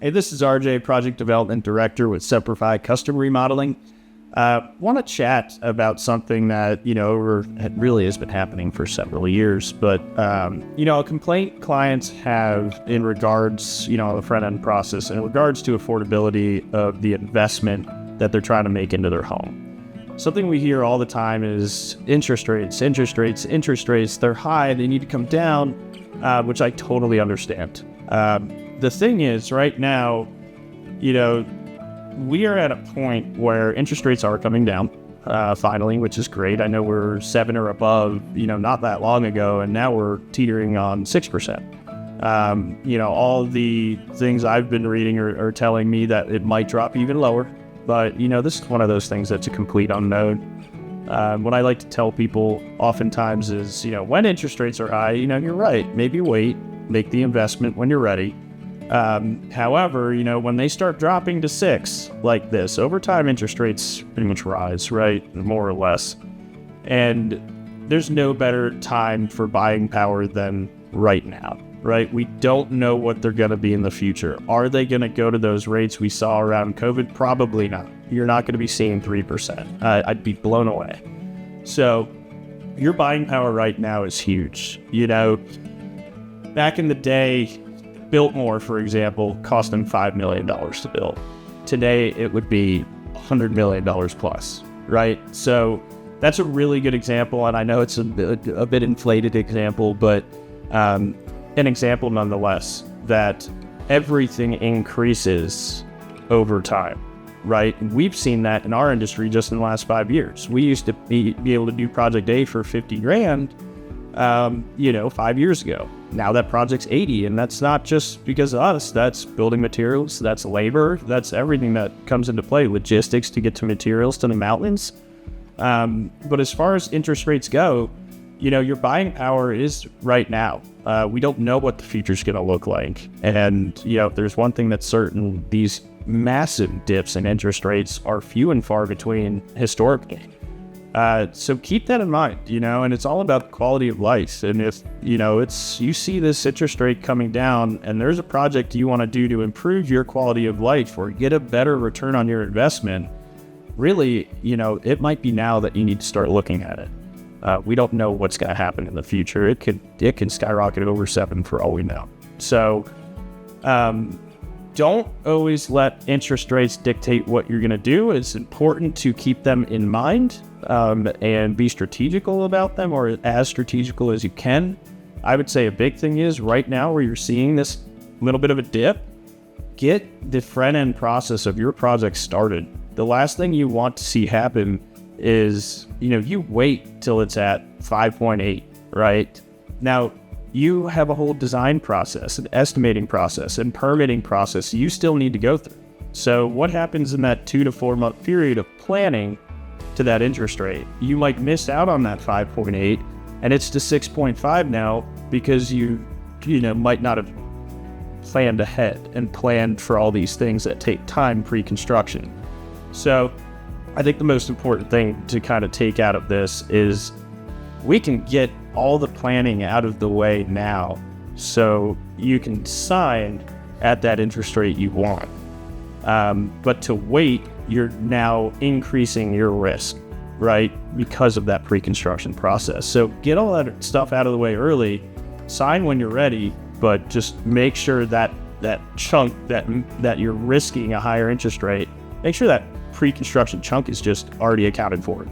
Hey, this is RJ, Project Development Director with Semper Fi Custom Remodeling. Want to chat about something that, really has been happening for several years, but, a complaint clients have in regards, the front-end process, in regards to affordability of the investment that they're trying to make into their home. Something we hear all the time is interest rates, they're high, they need to come down, which I totally understand. The thing is, right now, we are at a point where interest rates are coming down, finally, which is great. I know we're 7 or above, not that long ago, and now we're teetering on 6%. All the things I've been reading are telling me that it might drop even lower, but, this is one of those things that's a complete unknown. What I like to tell people oftentimes is, when interest rates are high, you're right, maybe wait, make the investment when you're ready. However, when they start dropping to 6 like this, over time interest rates pretty much rise, right? More or less. And there's no better time for buying power than right now, right? We don't know what they're going to be in the future. Are they going to go to those rates we saw around COVID? Probably not. You're not going to be seeing 3%. I'd be blown away. So your buying power right now is huge. Back in the day, Biltmore, for example, cost them $5 million to build. Today, it would be $100 million plus, right? So that's a really good example, and I know it's a bit inflated example, but an example nonetheless that everything increases over time, right? And we've seen that in our industry just in the last 5 years. We used to be able to do project A for 50 grand, 5 years ago. Now that project's 80, and that's not just because of us, that's building materials, that's labor, that's everything that comes into play, logistics to get to materials to the mountains. But as far as interest rates go, your buying power is right now. We don't know what the future's going to look like. And, if there's one thing that's certain, these massive dips in interest rates are few and far between historically. So keep that in mind, and it's all about the quality of life. And if, you see this interest rate coming down and there's a project you want to do to improve your quality of life or get a better return on your investment, really, it might be now that you need to start looking at it. We don't know what's going to happen in the future. It can skyrocket over 7 for all we know. So, don't always let interest rates dictate what you're going to do. It's important to keep them in mind and be strategical about them, or as strategical as you can. I would say a big thing is right now where you're seeing this little bit of a dip, get the front end process of your project started. The last thing you want to see happen is, you wait till it's at 5.8, right? Now, you have a whole design process, an estimating process, and permitting process you still need to go through. So what happens in that 2 to 4 month period of planning to that interest rate? You might miss out on that 5.8 and it's to 6.5 now because you might not have planned ahead and planned for all these things that take time pre-construction. So I think the most important thing to kind of take out of this is we can get all the planning out of the way now so you can sign at that interest rate you want. But to wait, you're now increasing your risk, right? Because of that pre-construction process. So get all that stuff out of the way early, sign when you're ready, but just make sure that chunk that you're risking a higher interest rate, make sure that pre-construction chunk is just already accounted for.